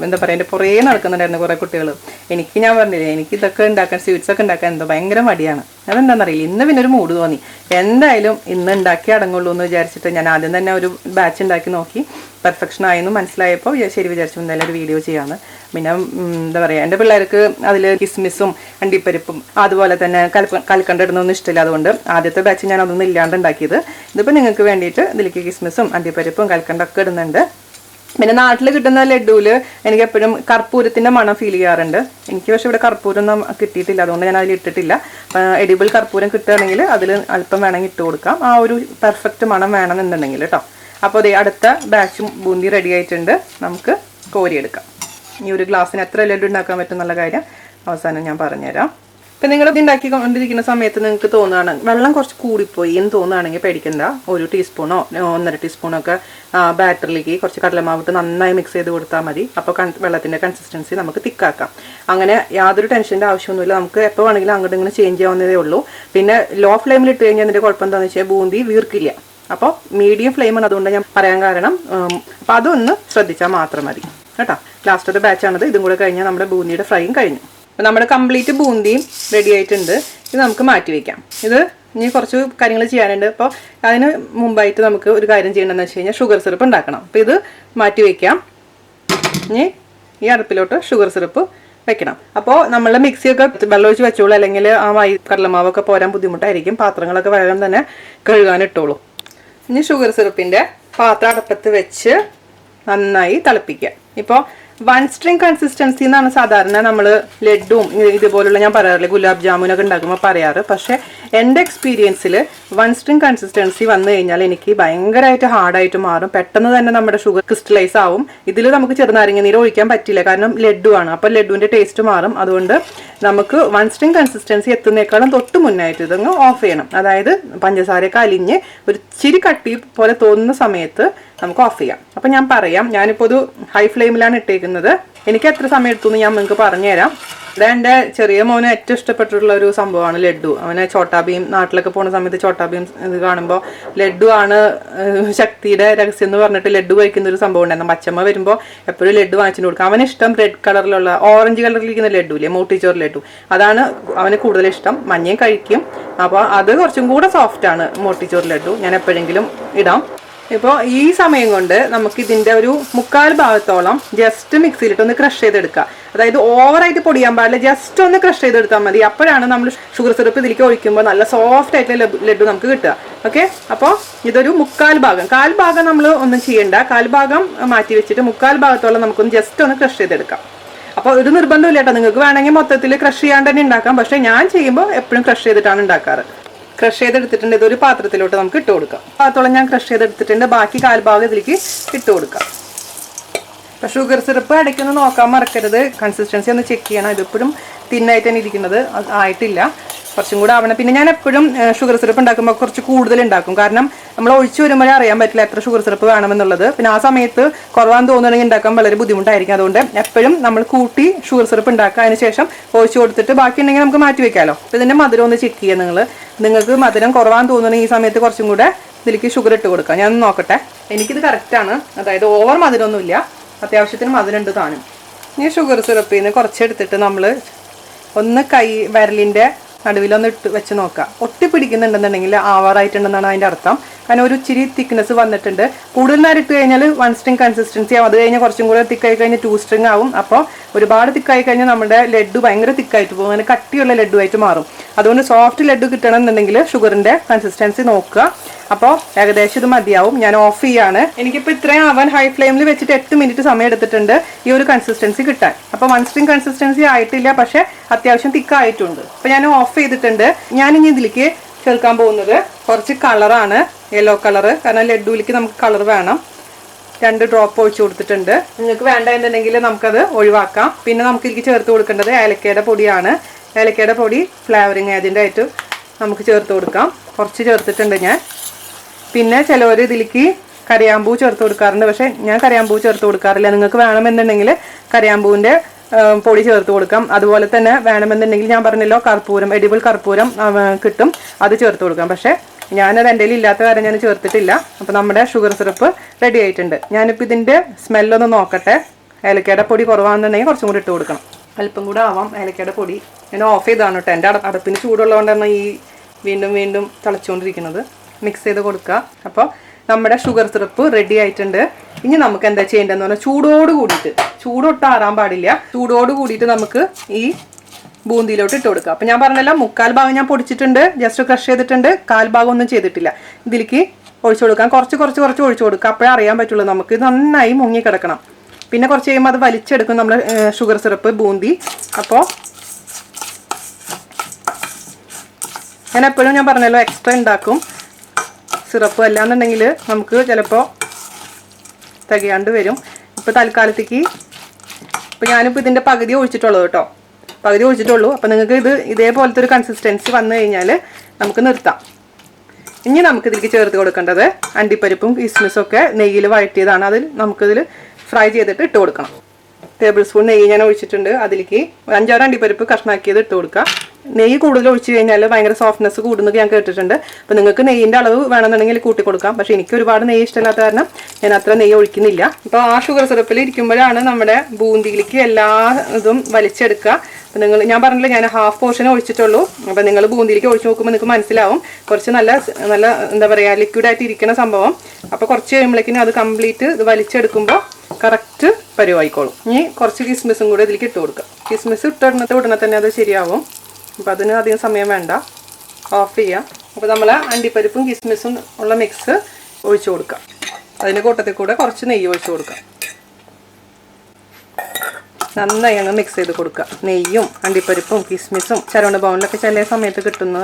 എന്താ പറയുക എൻ്റെ കുറേ നടക്കുന്നുണ്ടായിരുന്നു കുറേ കുട്ടികൾ. ഞാൻ പറഞ്ഞില്ലേ എനിക്ക് ഇതൊക്കെ ഉണ്ടാക്കാൻ സ്വീറ്റ്സ് ഒക്കെ ഉണ്ടാക്കാൻ എന്തോ ഭയങ്കര മടിയാണ്. അതെന്താണെന്നറിയില്ല. ഇന്ന് പിന്നെ ഒരു മൂഡ് തോന്നി. എന്തായാലും ഇന്ന് ഉണ്ടാക്കി അടങ്ങുള്ളൂ എന്ന് വിചാരിച്ചിട്ട് ഞാൻ ആദ്യം തന്നെ ഒരു ബാച്ച് ഉണ്ടാക്കി നോക്കി. പെർഫെക്ഷൻ ആയെന്ന് മനസ്സിലായപ്പോൾ ശരി വിചാരിച്ചു എന്തായാലും ഒരു വീഡിയോ ചെയ്യാമെന്ന്. പിന്നെ എന്താ പറയുക, എൻ്റെ പിള്ളേർക്ക് അതിൽ കിസ്മിസും അണ്ടിപ്പരിപ്പും അതുപോലെ തന്നെ കൽക്കണ്ട ഇടുന്നൊന്നും ഇഷ്ടമില്ല. അതുകൊണ്ട് ആദ്യത്തെ ബാച്ച് ഞാൻ അതൊന്നും ഇല്ലാണ്ട് ഉണ്ടാക്കിയത്. ഇതിപ്പോൾ നിങ്ങൾക്ക് വേണ്ടിയിട്ട് ഇതിലേക്ക് കിസ്മിസും അണ്ടിപ്പരിപ്പും കൽക്കണ്ടൊക്കെ ഇടുന്നുണ്ട്. പിന്നെ നാട്ടിൽ കിട്ടുന്ന ലഡുവിൽ എനിക്ക് എപ്പോഴും കർപ്പൂരത്തിൻ്റെ മണം ഫീൽ ചെയ്യാറുണ്ട്. എനിക്ക് പക്ഷേ ഇവിടെ കർപ്പൂരമൊന്നും കിട്ടിയിട്ടില്ല. അതുകൊണ്ട് ഞാൻ അതിൽ ഇട്ടിട്ടില്ല. എഡിബിൾ കർപ്പൂരം കിട്ടുകയാണെങ്കിൽ അതിൽ അല്പം വേണമെങ്കിൽ ഇട്ട് കൊടുക്കാം. ആ ഒരു പെർഫെക്റ്റ് മണം വേണമെന്നുണ്ടെങ്കിൽ കേട്ടോ. അപ്പോൾ അതേ അടുത്ത ബാച്ചും ബൂന്തി റെഡി ആയിട്ടുണ്ട്. നമുക്ക് കോരിയെടുക്കാം. ഈ ഒരു ഗ്ലാസ്സിന് എത്ര ലഡു ഉണ്ടാക്കാൻ പറ്റും എന്നുള്ള കാര്യം അവസാനം ഞാൻ പറഞ്ഞുതരാം. ഇപ്പം നിങ്ങൾ ഇത് ഉണ്ടാക്കിക്കൊണ്ടിരിക്കുന്ന സമയത്ത് നിങ്ങൾക്ക് തോന്നുകയാണ് വെള്ളം കുറച്ച് കൂടിപ്പോയി എന്ന് തോന്നുകയാണെങ്കിൽ പേടിക്കണ്ട. 1 ടീസ്പൂണോ 1.5 ടീസ്പൂണോ ഒക്കെ ബാറ്ററിലേക്ക് കുറച്ച് കടലമാവിട്ട് നന്നായി മിക്സ് ചെയ്ത് കൊടുത്താൽ മതി. അപ്പോൾ വെള്ളത്തിൻ്റെ കൺസിസ്റ്റൻസി നമുക്ക് തിക്കാക്കാം. അങ്ങനെ യാതൊരു ടെൻഷൻ്റെ ആവശ്യമൊന്നുമില്ല. നമുക്ക് എപ്പോൾ വേണമെങ്കിലും അങ്ങോട്ട് ഇങ്ങനെ ചേഞ്ച് ചെയ്യാവുന്നതേ ഉള്ളൂ. പിന്നെ ലോ ഫ്ലെയിമിൽ ഇട്ട് കഴിഞ്ഞാൽ അതിൻ്റെ കുഴപ്പം എന്താണെന്ന് വെച്ചാൽ ബൂന്തി വീർക്കില്ല. അപ്പോൾ മീഡിയം ഫ്ലെയിമാണ്, അതുകൊണ്ട് ഞാൻ പറയാൻ കാരണം. അപ്പോൾ അതൊന്ന് ശ്രദ്ധിച്ചാൽ മാത്രം മതി കേട്ടോ. ലാസ്റ്റത്തെ ബാച്ചാണിത്. ഇതും കൂടെ കഴിഞ്ഞാൽ നമ്മുടെ ബൂന്തിയുടെ ഫ്രൈയും കഴിഞ്ഞു. അപ്പോൾ നമ്മുടെ കംപ്ലീറ്റ് ബൂന്തിയും റെഡി ആയിട്ടുണ്ട്. ഇത് നമുക്ക് മാറ്റി വയ്ക്കാം. ഇത് ഇനി കുറച്ച് കാര്യങ്ങൾ ചെയ്യാനുണ്ട്. അപ്പോൾ അതിന് മുമ്പായിട്ട് നമുക്ക് ഒരു കാര്യം ചെയ്യണമെന്ന് വെച്ച് കഴിഞ്ഞാൽ ഷുഗർ സിറപ്പ് ഉണ്ടാക്കണം. അപ്പോൾ ഇത് മാറ്റി വയ്ക്കാം. ഇനി ഈ അടുപ്പിലോട്ട് ഷുഗർ സിറപ്പ് വെക്കണം. അപ്പോൾ നമ്മളുടെ മിക്സിയൊക്കെ വെള്ളമൊഴിച്ച് വെച്ചോളൂ, അല്ലെങ്കിൽ ആ കടലമാവൊക്കെ പോരാൻ ബുദ്ധിമുട്ടായിരിക്കും. പാത്രങ്ങളൊക്കെ വേഗം തന്നെ കഴുകാനിട്ടോളൂ. ഇനി ഷുഗർ സിറപ്പിൻ്റെ പാത്രം അടുപ്പത്ത് വെച്ച് നന്നായി തിളപ്പിക്കുക. ഇപ്പോൾ 1 സ്ട്രിങ് കൺസിസ്റ്റൻസി എന്നാണ് സാധാരണ നമ്മൾ ലഡുവും ഇതുപോലുള്ള ഞാൻ പറയാറില്ല ഗുലാബ് ജാമുനൊക്കെ ഉണ്ടാക്കുമ്പോൾ പറയാറ്. പക്ഷേ എൻ്റെ എക്സ്പീരിയൻസിൽ 1 സ്ട്രിങ് കൺസിസ്റ്റൻസി വന്നു കഴിഞ്ഞാൽ എനിക്ക് ഭയങ്കരമായിട്ട് ഹാർഡായിട്ട് മാറും. പെട്ടെന്ന് തന്നെ നമ്മുടെ ഷുഗർ ക്രിസ്റ്റലൈസ് ആവും. ഇതിൽ നമുക്ക് ചെറുനാരങ്ങ നീര് ഒഴിക്കാൻ പറ്റില്ല, കാരണം ലഡു ആണ്. അപ്പോൾ ലഡുവിൻ്റെ ടേസ്റ്റ് മാറും. അതുകൊണ്ട് നമുക്ക് 1 സ്ട്രിങ് കൺസിസ്റ്റൻസി എത്തുന്നേക്കാളും തൊട്ട് മുന്നായിട്ട് ഇതങ്ങ് ഓഫ് ചെയ്യണം. അതായത് പഞ്ചസാരയൊക്കെ അലിഞ്ഞ് ഒരു ചിരി കട്ടി പോലെ തോന്നുന്ന സമയത്ത് നമുക്ക് ഓഫ് ചെയ്യാം. അപ്പം ഞാൻ പറയാം, ഞാനിപ്പോൾ ഒരു ഹൈ ഫ്ലെയിമിലാണ് ഇട്ടേക്കുന്നത്. എനിക്ക് എത്ര സമയം എടുത്തു എന്ന് ഞാൻ നിങ്ങൾക്ക് പറഞ്ഞുതരാം. ഇത് എൻ്റെ ചെറിയ മോന് ഏറ്റവും ഇഷ്ടപ്പെട്ടിട്ടുള്ള ഒരു സംഭവമാണ് ലഡു. അവനെ ചോട്ടാബീം നാട്ടിലൊക്കെ പോകുന്ന സമയത്ത് ചോട്ടാബീം ഇത് കാണുമ്പോൾ ലഡു ആണ് ശക്തിയുടെ രഹസ്യം എന്ന് പറഞ്ഞിട്ട് ലഡു കഴിക്കുന്ന ഒരു സംഭവം ഉണ്ടായിരുന്നു. അച്ഛമ്മ വരുമ്പോൾ എപ്പോഴും ലഡു വാങ്ങിച്ചു കൊടുക്കും. അവന് ഇഷ്ടം റെഡ് കളറിലുള്ള ഓറഞ്ച് കളറിലിരിക്കുന്ന ലഡു ഇല്ലേ, മോട്ടിച്ചോർ ലഡു, അതാണ് അവന് കൂടുതൽ ഇഷ്ടം. മഞ്ഞയും കഴിക്കും. അപ്പോൾ അത് കുറച്ചും കൂടെ സോഫ്റ്റാണ് മോട്ടിച്ചോർ ലഡു. ഞാൻ എപ്പോഴെങ്കിലും ഇടാം. ഇപ്പോൾ ഈ സമയം കൊണ്ട് നമുക്ക് ഇതിൻ്റെ ഒരു 1/4 ഭാഗത്തോളം ജസ്റ്റ് മിക്സിയിലിട്ട് ഒന്ന് ക്രഷ് ചെയ്തെടുക്കുക. അതായത് ഓവറായിട്ട് പൊടിയാൻ പാടില്ല, ജസ്റ്റ് ഒന്ന് ക്രഷ് ചെയ്തെടുത്താൽ മതി. അപ്പോഴാണ് നമ്മൾ ഷുഗർ സിറപ്പ് ഇതിലേക്ക് ഒഴിക്കുമ്പോൾ നല്ല സോഫ്റ്റ് ആയിട്ടുള്ള ലഡു നമുക്ക് കിട്ടുക. ഓക്കെ, അപ്പോൾ ഇതൊരു 1/4 ഭാഗം, 1/4 ഭാഗം നമ്മൾ ഒന്നും ചെയ്യണ്ട. 1/4 ഭാഗം മാറ്റി വെച്ചിട്ട് 1/4 ഭാഗത്തോളം നമുക്കൊന്ന് ജസ്റ്റ് ഒന്ന് ക്രഷ് ചെയ്തെടുക്കാം. അപ്പോൾ ഒരു നിർബന്ധമില്ല കേട്ടോ, നിങ്ങൾക്ക് വേണമെങ്കിൽ മൊത്തത്തിൽ ക്രഷ് ചെയ്യാണ്ട് തന്നെ ഉണ്ടാക്കാം. പക്ഷേ ഞാൻ ചെയ്യുമ്പോൾ എപ്പോഴും ക്രഷ് ചെയ്തിട്ടാണ് ഉണ്ടാക്കാറ്. ക്രഷ് ചെയ്തെടുത്തിട്ടുണ്ട്. ഇതൊരു പാത്രത്തിലോട്ട് നമുക്ക് ഇട്ട് കൊടുക്കാം. പാത്രത്തോളം ഞാൻ ക്രഷ് ചെയ്തെടുത്തിട്ടുണ്ട്. ബാക്കി 1/4 ഭാഗം ഇതിലേക്ക് ഇട്ട് കൊടുക്കാം. അപ്പോൾ ഷുഗർ സിറപ്പ് ഇടയ്ക്കൊന്ന് നോക്കാൻ മറക്കരുത്. കൺസിസ്റ്റൻസി ഒന്ന് ചെക്ക് ചെയ്യണം. ഇതിപ്പോഴും തിന്നായിട്ട് തന്നെ ഇരിക്കുന്നത്, ആയിട്ടില്ല, കുറച്ചും കൂടെ ആവണം. പിന്നെ ഞാൻ എപ്പോഴും ഷുഗർ സിറപ്പ് ഉണ്ടാക്കുമ്പോൾ കുറച്ച് കൂടുതൽ ഉണ്ടാക്കും. കാരണം നമ്മൾ ഒഴിച്ചു വരുമ്പോഴേ അറിയാൻ പറ്റില്ല എത്ര ഷുഗർ സിറപ്പ് വേണമെന്നുള്ളത്. പിന്നെ ആ സമയത്ത് കുറവാൻ തോന്നുകയാണെങ്കിൽ ഉണ്ടാക്കാൻ വളരെ ബുദ്ധിമുട്ടായിരിക്കും. അതുകൊണ്ട് എപ്പോഴും നമ്മൾ കൂട്ടി ഷുഗർ സിറപ്പ് ഉണ്ടാക്കുക. അതിന് ശേഷം ഒഴിച്ചു കൊടുത്തിട്ട് ബാക്കി ഉണ്ടെങ്കിൽ നമുക്ക് മാറ്റി വെക്കാമല്ലോ. അപ്പോൾ ഇതിൻ്റെ മധുരം ഒന്ന് ചെക്ക് ചെയ്യുക. നിങ്ങൾക്ക് മധുരം കുറവാൻ തോന്നുകയാണെങ്കിൽ ഈ സമയത്ത് കുറച്ചും കൂടെ ഇതിലേക്ക് ഷുഗർ ഇട്ട് കൊടുക്കാം. ഞാൻ നോക്കട്ടെ, എനിക്കിത് കറക്റ്റാണ്. അതായത് ഓവർ മധുരമൊന്നുമില്ല, അത്യാവശ്യത്തിന് മധുരം ഉണ്ട് താനും. ഈ ഷുഗർ സിറപ്പിൽ നിന്ന് കുറച്ചെടുത്തിട്ട് നമ്മൾ ഒന്ന് വിരലിൻ്റെ നടുവിലൊന്ന് ഇട്ട് വെച്ച് നോക്കുക. ഒട്ടി പിടിക്കുന്നുണ്ടെന്നുണ്ടെങ്കിൽ ആവാറായിട്ടുണ്ടെന്നാണ് അതിൻ്റെ അർത്ഥം. കാരണം ഒരു ഇച്ചിരി തിക്നെസ് വന്നിട്ടുണ്ട്. കൂടുതൽ നേരം ഇട്ട് കഴിഞ്ഞാൽ 1 സ്ട്രിങ് കൺസിസ്റ്റൻസി ആവും. അത് കഴിഞ്ഞാൽ കുറച്ചും കൂടെ തിക്കായി കഴിഞ്ഞാൽ 2 സ്ട്രിങ് ആവും. അപ്പോൾ ഒരുപാട് തിക്കായി കഴിഞ്ഞാൽ നമ്മുടെ ലഡു ഭയങ്കര തിക്കായിട്ട് പോകും, അങ്ങനെ കട്ടിയുള്ള ലഡു ആയിട്ട് മാറും. അതുകൊണ്ട് സോഫ്റ്റ് ലഡു കിട്ടണമെന്നുണ്ടെങ്കിൽ ഷുഗറിൻ്റെ കൺസിസ്റ്റൻസി നോക്കുക. അപ്പോൾ ഏകദേശം ഇത് മതിയാവും. ഞാൻ ഓഫ് ചെയ്യാണ്. എനിക്കിപ്പോൾ ഇത്രയും ആവാൻ ഹൈ ഫ്ലെയിമിൽ വെച്ചിട്ട് 8 മിനിറ്റ് സമയം എടുത്തിട്ടുണ്ട് ഈ ഒരു കൺസിസ്റ്റൻസി കിട്ടാൻ. അപ്പോൾ 1 സ്ട്രിങ് കൺസിസ്റ്റൻസി ആയിട്ടില്ല, പക്ഷേ അത്യാവശ്യം തിക്കായിട്ടുണ്ട്. അപ്പോൾ ഞാൻ ഓഫ് ചെയ്തിട്ടുണ്ട്. ഞാനിനി ഇതിലേക്ക് ചേർക്കാൻ പോകുന്നത് കുറച്ച് കളറാണ്, യെല്ലോ കളറ്. കാരണം ലഡുവിലേക്ക് നമുക്ക് കളർ വേണം. 2 ഡ്രോപ്പ് ഒഴിച്ച് കൊടുത്തിട്ടുണ്ട്. നിങ്ങൾക്ക് വേണ്ട എന്നുണ്ടെങ്കിൽ നമുക്കത് ഒഴിവാക്കാം. പിന്നെ നമുക്ക് ഇതിലേക്ക് ചേർത്ത് കൊടുക്കേണ്ടത് ഏലക്കയുടെ പൊടിയാണ്. ഏലക്കയുടെ പൊടി ഫ്ലേവറിങ് ഏജൻ്റ് ആയിട്ട് നമുക്ക് ചേർത്ത് കൊടുക്കാം. കുറച്ച് ചേർത്തിട്ടുണ്ട് ഞാൻ. പിന്നെ ചിലവർ ഇതിലേക്ക് കറിയാമ്പൂ ചേർത്ത് കൊടുക്കാറുണ്ട്. പക്ഷേ ഞാൻ കറിയാമ്പൂ ചേർത്ത് കൊടുക്കാറില്ല. നിങ്ങൾക്ക് വേണമെന്നുണ്ടെങ്കിൽ കറിയാമ്പൂവിൻ്റെ പൊടി ചേർത്ത് കൊടുക്കാം. അതുപോലെ തന്നെ വേണമെന്നുണ്ടെങ്കിൽ ഞാൻ പറഞ്ഞല്ലോ കർപ്പൂരം, എഡിബിൾ കർപ്പൂരം കിട്ടും, അത് ചേർത്ത് കൊടുക്കാം. പക്ഷേ ഞാനത് എൻ്റെ കയ്യിൽ ഇല്ലാത്ത കാര്യം ഞാൻ ചേർത്തിട്ടില്ല. അപ്പോൾ നമ്മുടെ ഷുഗർ സിറപ്പ് റെഡി ആയിട്ടുണ്ട്. ഞാനിപ്പോൾ ഇതിൻ്റെ സ്മെല്ലൊന്ന് നോക്കട്ടെ. ഏലക്കയുടെ പൊടി കുറവാണെന്നുണ്ടെങ്കിൽ കുറച്ചും കൂടി ഇട്ട് കൊടുക്കണം. അല്പം കൂടെ ആവാം ഏലക്കയുടെ പൊടി. ഞാൻ ഓഫ് ചെയ്താണ് കേട്ടോ. എൻ്റെ അടുപ്പിന് ചൂടുള്ളതുകൊണ്ടാണ് ഈ വീണ്ടും തിളച്ചുകൊണ്ടിരിക്കുന്നത്. മിക്സ് ചെയ്ത് കൊടുക്കുക. അപ്പോൾ നമ്മുടെ ഷുഗർ സിറപ്പ് റെഡി ആയിട്ടുണ്ട്. ഇനി നമുക്ക് എന്താ ചെയ്യേണ്ടതെന്ന് പറഞ്ഞാൽ ചൂടോട് കൂടിയിട്ട്, ചൂടൊട്ട് ആറാൻ പാടില്ല, ചൂടോട് കൂടിയിട്ട് നമുക്ക് ഈ ബൂന്തിയിലോട്ട് ഇട്ട് കൊടുക്കുക. അപ്പോൾ ഞാൻ പറഞ്ഞല്ലോ 1/4 ഭാഗം ഞാൻ പൊടിച്ചിട്ടുണ്ട്, ജസ്റ്റ് ക്രഷ് ചെയ്തിട്ടുണ്ട്. 1/4 ഭാഗം ഒന്നും ചെയ്തിട്ടില്ല. ഇതിലേക്ക് ഒഴിച്ചു കൊടുക്കാം. കുറച്ച് ഒഴിച്ചു കൊടുക്കുക. അപ്പോഴേ അറിയാൻ പറ്റുള്ളൂ നമുക്ക്. ഇത് നന്നായി മുങ്ങി കിടക്കണം. പിന്നെ കുറച്ച് കഴിയുമ്പോൾ അത് വലിച്ചെടുക്കും നമ്മൾ ഷുഗർ സിറപ്പ് ബൂന്തി. അപ്പോൾ ഞാൻ എപ്പോഴും ഞാൻ പറഞ്ഞല്ലോ എക്സ്ട്രാ ഉണ്ടാക്കും സിറപ്പ്. അല്ലാന്നുണ്ടെങ്കിൽ നമുക്ക് ചിലപ്പോൾ തികയാണ്ട് വരും. ഇപ്പോൾ തൽക്കാലത്തേക്ക് ഇപ്പോൾ ഞാനിപ്പോൾ ഇതിൻ്റെ പകുതി ഒഴിച്ചിട്ടുള്ളൂ കേട്ടോ, പകുതി ഒഴിച്ചിട്ടുള്ളൂ. അപ്പോൾ നിങ്ങൾക്ക് ഇതേപോലത്തെ ഒരു കൺസിസ്റ്റൻസി വന്നു കഴിഞ്ഞാൽ നമുക്ക് നിർത്താം. ഇനി നമുക്കിതിലേക്ക് ചേർത്ത് കൊടുക്കേണ്ടത് അണ്ടിപ്പരിപ്പും കിസ്മിസും ഒക്കെ നെയ്യിൽ വഴറ്റിയതാണ്. അതിൽ നമുക്കിതിൽ ഫ്രൈ ചെയ്തിട്ട് ഇട്ട് കൊടുക്കണം. ടേബിൾ സ്പൂൺ നെയ്യ് ഞാൻ ഒഴിച്ചിട്ടുണ്ട്. അതിലേക്ക് 5-6 അണ്ടിപ്പരിപ്പ് കഷ്ണാക്കിയത് ഇട്ട് കൊടുക്കുക. നെയ്യ് കൂടുതൽ ഒഴിച്ച് കഴിഞ്ഞാൽ ഭയങ്കര സോഫ്റ്റ്നെസ് കൂടുന്നത് ഞാൻ കേട്ടിട്ടുണ്ട്. അപ്പോൾ നിങ്ങൾക്ക് നെയ്യിൻ്റെ അളവ് വേണമെന്നുണ്ടെങ്കിൽ കൂട്ടി കൊടുക്കാം. പക്ഷേ എനിക്ക് ഒരുപാട് നെയ്യ് ഇഷ്ടമില്ലാത്ത കാരണം ഞാൻ അത്ര നെയ്യ് ഒഴിക്കുന്നില്ല. അപ്പോൾ ആ ഷുഗർ സിറപ്പിൽ ഇരിക്കുമ്പോഴാണ് നമ്മുടെ ബൂന്തിയിലേക്ക് എല്ലാ ഇതും വലിച്ചെടുക്കുക. അപ്പോൾ ഞാൻ പറഞ്ഞില്ല, ഞാൻ ഹാഫ് പോർഷൻ ഒഴിച്ചിട്ടുള്ളൂ. അപ്പോൾ നിങ്ങൾ ബൂന്തിയിലേക്ക് ഒഴിച്ച് നോക്കുമ്പോൾ നിങ്ങൾക്ക് മനസ്സിലാവും കുറച്ച് നല്ല എന്താ പറയുക ലിക്വിഡായിട്ട് ഇരിക്കുന്ന സംഭവം. അപ്പോൾ കുറച്ച് കഴിയുമ്പോഴേക്കും അത് കംപ്ലീറ്റ് ഇത് വലിച്ചെടുക്കുമ്പോൾ കറക്റ്റ് പരുവായിക്കോളും. ഇനി കുറച്ച് കിസ്മിസും കൂടെ ഇതിലേക്ക് ഇട്ട് കൊടുക്കുക. കിസ്മിസ് ഉടനെ തന്നെ അത് ശരിയാവും. അപ്പോൾ അതിന് അധികം സമയം വേണ്ട, ഓഫ് ചെയ്യാം. അപ്പോൾ നമ്മൾ അണ്ടിപ്പരിപ്പും കിസ്മിസും ഉള്ള മിക്സ് ഒഴിച്ചു കൊടുക്കുക. അതിൻ്റെ കൂട്ടത്തിൽ കൂടെ കുറച്ച് നെയ്യ് ഒഴിച്ചു കൊടുക്കുക. നന്നായി അങ്ങ് മിക്സ് ചെയ്ത് കൊടുക്കുക. നെയ്യും അണ്ടിപ്പരിപ്പും കിസ്മിസും ചരവണ ബൗണിലൊക്കെ ചില സമയത്ത് കിട്ടുന്ന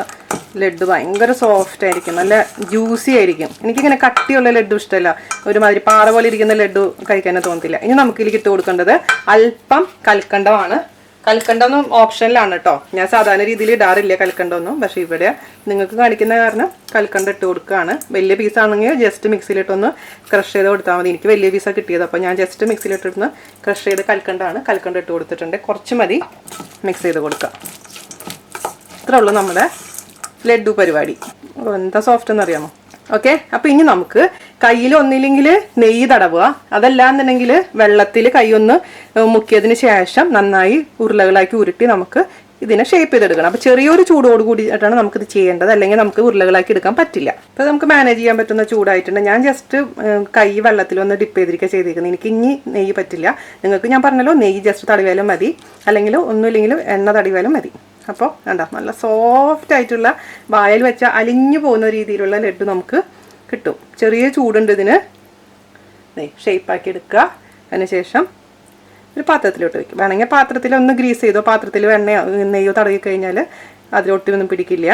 ലഡ്ഡു ഭയങ്കര സോഫ്റ്റ് ആയിരിക്കും, നല്ല ജ്യൂസി ആയിരിക്കും. എനിക്കിങ്ങനെ കട്ടിയുള്ള ലഡ്ഡു ഇഷ്ടമല്ല, ഒരുമാതിരി പാറ പോലെ ഇരിക്കുന്ന ലഡ്ഡു കഴിക്കാനേ തോന്നത്തില്ല. ഇനി നമുക്ക് ഇതിലേക്ക് ഇട്ട് കൊടുക്കേണ്ടത് അല്പം കൽക്കണ്ടമാണ്. കൽക്കണ്ടൊന്നും ഓപ്ഷനിലാണ് കേട്ടോ, ഞാൻ സാധാരണ രീതിയിൽ ഇടാറില്ല കൽക്കണ്ടൊന്നും. പക്ഷേ ഇവിടെ നിങ്ങൾക്ക് കാണിക്കുന്ന കാരണം കൽക്കണ്ട ഇട്ട് കൊടുക്കുകയാണ്. വലിയ പീസാണെങ്കിൽ ജസ്റ്റ് മിക്സിയിലിട്ടൊന്ന് ക്രഷ് ചെയ്ത് കൊടുത്താൽ മതി. എനിക്ക് വലിയ പീസാണ് കിട്ടിയത്, അപ്പോൾ ഞാൻ ജസ്റ്റ് മിക്സിയിലിട്ടൊന്ന് ക്രഷ് ചെയ്ത് കൽക്കണ്ട ഇട്ട് കൊടുത്തിട്ടുണ്ട്. കുറച്ച് മതി, മിക്സ് ചെയ്ത് കൊടുക്കുക. ഇത്രേ ഉള്ളൂ നമ്മുടെ ലഡ്ഡു പരിപാടി. എന്താ സോഫ്റ്റ് എന്നറിയാമോ? ഓക്കെ. അപ്പോൾ ഇനി നമുക്ക് കയ്യിൽ ഒന്നില്ലെങ്കിൽ നെയ്യ് തടവുക, അതല്ലാന്നുണ്ടെങ്കിൽ വെള്ളത്തിൽ കൈ ഒന്ന് മുക്കിയതിന് ശേഷം നന്നായി ഉരുളകളാക്കി ഉരുട്ടി നമുക്ക് ഇതിനെ ഷേപ്പ് ചെയ്തെടുക്കണം. അപ്പോൾ ചെറിയൊരു ചൂടോട് കൂടിയിട്ടാണ് നമുക്കിത് ചെയ്യേണ്ടത്, അല്ലെങ്കിൽ നമുക്ക് ഉരുളകളാക്കി എടുക്കാൻ പറ്റില്ല. അപ്പോൾ നമുക്ക് മാനേജ് ചെയ്യാൻ പറ്റുന്ന ചൂടായിട്ടുണ്ട്. ഞാൻ ജസ്റ്റ് കൈ വെള്ളത്തിൽ ഒന്ന് ഡിപ്പ് ചെയ്തിരിക്കുന്നത്. എനിക്ക് ഇനി നെയ്യ് പറ്റില്ല. നിങ്ങൾക്ക് ഞാൻ പറഞ്ഞല്ലോ, നെയ്യ് ജസ്റ്റ് തടവിയാലും മതി, അല്ലെങ്കിൽ ഒന്നുമില്ലെങ്കിലും എണ്ണ തടവിയാലും മതി. അപ്പോൾ വേണ്ട, നല്ല സോഫ്റ്റ് ആയിട്ടുള്ള വായിൽ വെച്ചാൽ അലിഞ്ഞു പോകുന്ന രീതിയിലുള്ള ലഡ്ഡു നമുക്ക് കിട്ടും. ചെറിയ ചൂടുണ്ട് ഇതിന്. ഷേപ്പാക്കി എടുക്കുക. അതിനുശേഷം ഒരു പാത്രത്തിലോട്ട് വയ്ക്കും. വേണമെങ്കിൽ പാത്രത്തിൽ ഒന്ന് ഗ്രീസ് ചെയ്തോ, പാത്രത്തിൽ എണ്ണയോ നെയ്യോ തടവി കഴിഞ്ഞാൽ അതിലൊട്ടിനൊന്നും പിടിക്കില്ല.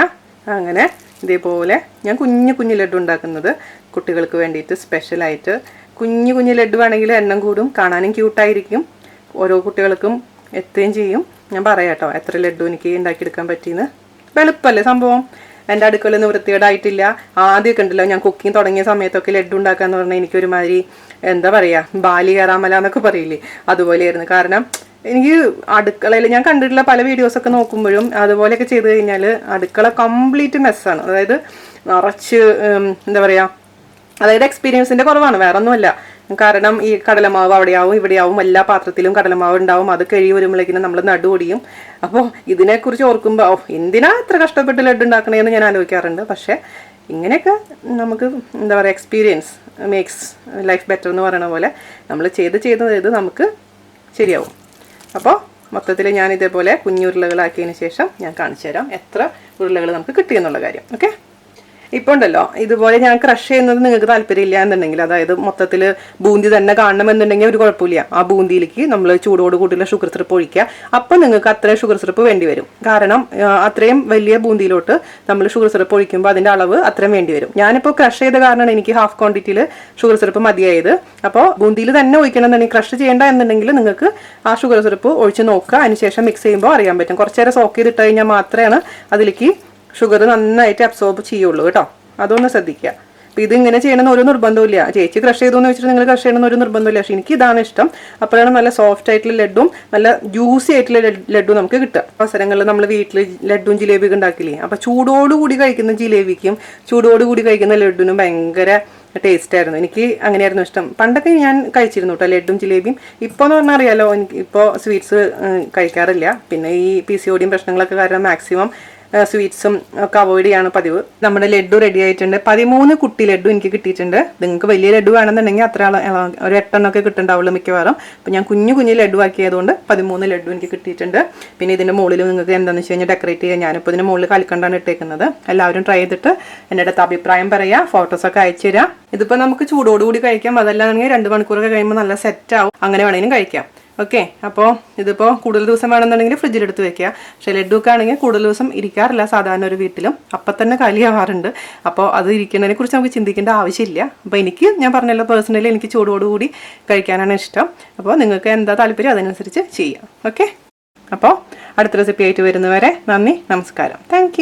അങ്ങനെ ഇതേപോലെ ഞാൻ കുഞ്ഞു ലഡ്ഡു ഉണ്ടാക്കുന്നത് കുട്ടികൾക്ക് വേണ്ടിയിട്ട് സ്പെഷ്യലായിട്ട്. കുഞ്ഞു ലഡ്ഡു ആണെങ്കിൽ എണ്ണം കൂടും, കാണാനും ക്യൂട്ടായിരിക്കും, ഓരോ കുട്ടികൾക്കും എത്തുകയും ചെയ്യും. ഞാൻ പറയാം കേട്ടോ എത്ര ലഡ്ഡു എനിക്ക് ഉണ്ടാക്കിയെടുക്കാൻ പറ്റിയെന്ന്. എളുപ്പമല്ലേ സംഭവം. എൻ്റെ അടുക്കളൊന്നും വൃത്തികേടായിട്ടില്ല. ആദ്യമൊക്കെ ഉണ്ടല്ലോ, ഞാൻ കുക്കിംഗ് തുടങ്ങിയ സമയത്തൊക്കെ ലഡ്ഡു ഉണ്ടാക്കാന്ന് പറഞ്ഞാൽ എനിക്കൊരുമാതിരി എന്താ പറയുക, ബാലി കയറാമല എന്നൊക്കെ പറയില്ലേ, അതുപോലെയായിരുന്നു. കാരണം എനിക്ക് അടുക്കളയിൽ ഞാൻ കണ്ടിട്ടുള്ള പല വീഡിയോസൊക്കെ നോക്കുമ്പോഴും അതുപോലെയൊക്കെ ചെയ്ത് കഴിഞ്ഞാൽ അടുക്കള കംപ്ലീറ്റ് മെസ്സാണ്. അതായത് നിറച്ച് എന്താ പറയുക, അതായത് എക്സ്പീരിയൻസിൻ്റെ കുറവാണ്, വേറെ ഒന്നുമല്ല. കാരണം ഈ കടലമാവ് അവിടെയാവും ഇവിടെയാവും, എല്ലാ പാത്രത്തിലും കടലമാവ് ഉണ്ടാവും. അത് കഴി വരുമ്പോഴേക്കും നമ്മൾ നടുപൊടിയും. അപ്പോൾ ഇതിനെക്കുറിച്ച് ഓർക്കുമ്പോൾ എന്തിനാ ഇത്ര കഷ്ടപ്പെട്ട് ലഡ്ഡു ഉണ്ടാക്കണേന്ന് ഞാൻ ആലോചിക്കാറുണ്ട്. പക്ഷേ ഇങ്ങനെയൊക്കെ നമുക്ക് എന്താ പറയുക, എക്സ്പീരിയൻസ് മേക്സ് ലൈഫ് ബെറ്റർ എന്ന് പറയുന്ന പോലെ നമ്മൾ ചെയ്ത് നമുക്ക് ശരിയാവും. അപ്പോൾ മൊത്തത്തിൽ ഞാൻ ഇതേപോലെ കുഞ്ഞുരുളകളാക്കിയതിന് ശേഷം ഞാൻ കാണിച്ചു തരാം എത്ര ഉരുളകൾ നമുക്ക് കിട്ടിയെന്നുള്ള കാര്യം. ഓക്കെ. ഇപ്പോൾ ഉണ്ടല്ലോ, ഇതുപോലെ ഞാൻ ക്രഷ് ചെയ്യുന്നത് നിങ്ങൾക്ക് താല്പര്യമില്ല എന്നുണ്ടെങ്കിൽ, അതായത് മൊത്തത്തിൽ ബൂന്തി തന്നെ കാണണമെന്നുണ്ടെങ്കിൽ ഒരു കുഴപ്പമില്ല. ആ ബൂന്തിയിലേക്ക് നമ്മൾ ചൂടോട് കൂടിയുള്ള ഷുഗർ സിറപ്പ് ഒഴിക്കുക. അപ്പം നിങ്ങൾക്ക് അത്രയും ഷുഗർ സിറപ്പ് വേണ്ടി വരും. കാരണം അത്രയും വലിയ ബൂന്തിയിലോട്ട് നമ്മൾ ഷുഗർ സിറപ്പ് ഒഴിക്കുമ്പോൾ അതിൻ്റെ അളവ് അത്രയും വേണ്ടി വരും. ഞാനിപ്പോൾ ക്രഷ് ചെയ്ത കാരണമാണ് എനിക്ക് ഹാഫ് ക്വാണ്ടിറ്റിയിൽ ഷുഗർ സിറപ്പ് മതിയായത്. അപ്പോൾ ബൂന്തിയിൽ തന്നെ ഒഴിക്കണം എന്നുണ്ടെങ്കിൽ, ക്രഷ് ചെയ്യേണ്ട എന്നുണ്ടെങ്കിൽ നിങ്ങൾക്ക് ആ ഷുഗർ സിറപ്പ് ഒഴിച്ച് നോക്കുക. അതിനുശേഷം മിക്സ് ചെയ്യുമ്പോൾ അറിയാൻ പറ്റും. കുറച്ച് നേരം സോക്ക് ചെയ്തിട്ട് കഴിഞ്ഞാൽ മാത്രമാണ് അതിലേക്ക് ഷുഗർ നന്നായിട്ട് അബ്സോർബ് ചെയ്യുള്ളൂ കേട്ടോ. അതൊന്ന് ശ്രദ്ധിക്കുക. അപ്പോൾ ഇതിങ്ങനെ ചെയ്യണമെന്ന് ഒരു നിർബന്ധമില്ല. ചേച്ചി ക്രഷ് ചെയ്തോന്ന് വെച്ചിട്ട് നിങ്ങൾ ക്രഷ് ചെയ്യണമെന്ന് ഒരു നിർബന്ധമില്ല. പക്ഷേ എനിക്ക് ഇതാണ് ഇഷ്ടം. അപ്പോഴാണ് നല്ല സോഫ്റ്റ് ആയിട്ടുള്ള ലഡ്ഡും നല്ല ജ്യൂസി ആയിട്ടുള്ള ലഡ്ഡു നമുക്ക് കിട്ടുക. അവസരങ്ങളിൽ നമ്മൾ വീട്ടിൽ ലഡ്ഡും ജിലേബിയൊക്കെ ഉണ്ടാക്കില്ലേ, അപ്പോൾ ചൂടോടുകൂടി കഴിക്കുന്ന ജിലേബിക്കും ചൂടോടുകൂടി കഴിക്കുന്ന ലഡ്ഡുനും ഭയങ്കര ടേസ്റ്റ് ആയിരുന്നു. എനിക്ക് അങ്ങനെയായിരുന്നു ഇഷ്ടം. പണ്ടൊക്കെ ഞാൻ കഴിച്ചിരുന്നു കേട്ടോ ലഡ്ഡും ജിലേബിയും. ഇപ്പോൾ എന്ന് പറഞ്ഞാൽ അറിയാലോ, എനിക്ക് ഇപ്പോൾ സ്വീറ്റ്സ് കഴിക്കാറില്ല. പിന്നെ ഈ PCOD പ്രശ്നങ്ങളൊക്കെ കാരണം മാക്സിമം സ്വീറ്റ്സും ഒക്കെ അവോയ്ഡ് ചെയ്യാണ് പതിവ്. നമ്മുടെ ലഡ്ഡു റെഡി ആയിട്ടുണ്ട്. 13 കുട്ടി ലഡ്ഡു എനിക്ക് കിട്ടിയിട്ടുണ്ട്. നിങ്ങൾക്ക് വലിയ ലഡ്ഡു വേണമെന്നുണ്ടെങ്കിൽ അത്ര ഒരു 8 എണ്ണമൊക്കെ കിട്ടുന്നുണ്ടാവുള്ളൂ മിക്കവാറും. അപ്പോൾ ഞാൻ കുഞ്ഞു ലഡ്ഡു ആക്കിയതുകൊണ്ട് 13 ലഡ്ഡു എനിക്ക് കിട്ടിയിട്ടുണ്ട്. പിന്നെ ഇതിൻ്റെ മുകളിൽ നിങ്ങൾക്ക് എന്താണെന്ന് വെച്ച് കഴിഞ്ഞാൽ ഡെക്കറേറ്റ് ചെയ്യാൻ ഞാനിപ്പോൾ ഇതിൻ്റെ മുകളിൽ കൽക്കണ്ടാണ് ഇട്ടേക്കുന്നത്. എല്ലാവരും ട്രൈ ചെയ്തിട്ട് എൻ്റെ അടുത്ത് അഭിപ്രായം പറയുക, ഫോട്ടോസൊക്കെ അയച്ചു തരാം. ഇതിപ്പോൾ നമുക്ക് ചൂടോടുകൂടി കഴിക്കാം, അതല്ലാന്നുണ്ടെങ്കിൽ 2 മണിക്കൂറൊക്കെ കഴിയുമ്പോൾ നല്ല സെറ്റ് ആവും. അങ്ങനെ വേണമെങ്കിലും കഴിക്കാം. ഓക്കെ. അപ്പോൾ ഇതിപ്പോൾ കൂടുതൽ ദിവസം വേണമെന്നുണ്ടെങ്കിൽ ഫ്രിഡ്ജിലെടുത്ത് വെക്കുക. പക്ഷേ ലഡ്ഡുക്കെ ആണെങ്കിൽ കൂടുതൽ ദിവസം ഇരിക്കാറില്ല സാധാരണ ഒരു വീട്ടിലും, അപ്പം തന്നെ കാലിയാവാറുണ്ട്. അപ്പോൾ അത് ഇരിക്കുന്നതിനെ കുറിച്ച് നമുക്ക് ചിന്തിക്കേണ്ട ആവശ്യമില്ല. അപ്പോൾ ഞാൻ പറഞ്ഞല്ലോ പേഴ്സണലി എനിക്ക് ചൂടോടുകൂടി കഴിക്കാനാണ് ഇഷ്ടം. അപ്പോൾ നിങ്ങൾക്ക് എന്താ താല്പര്യം അതിനനുസരിച്ച് ചെയ്യാം. ഓക്കെ. അപ്പോൾ അടുത്ത റെസിപ്പി ആയിട്ട് വരുന്നവരെ നന്ദി, നമസ്കാരം. താങ്ക്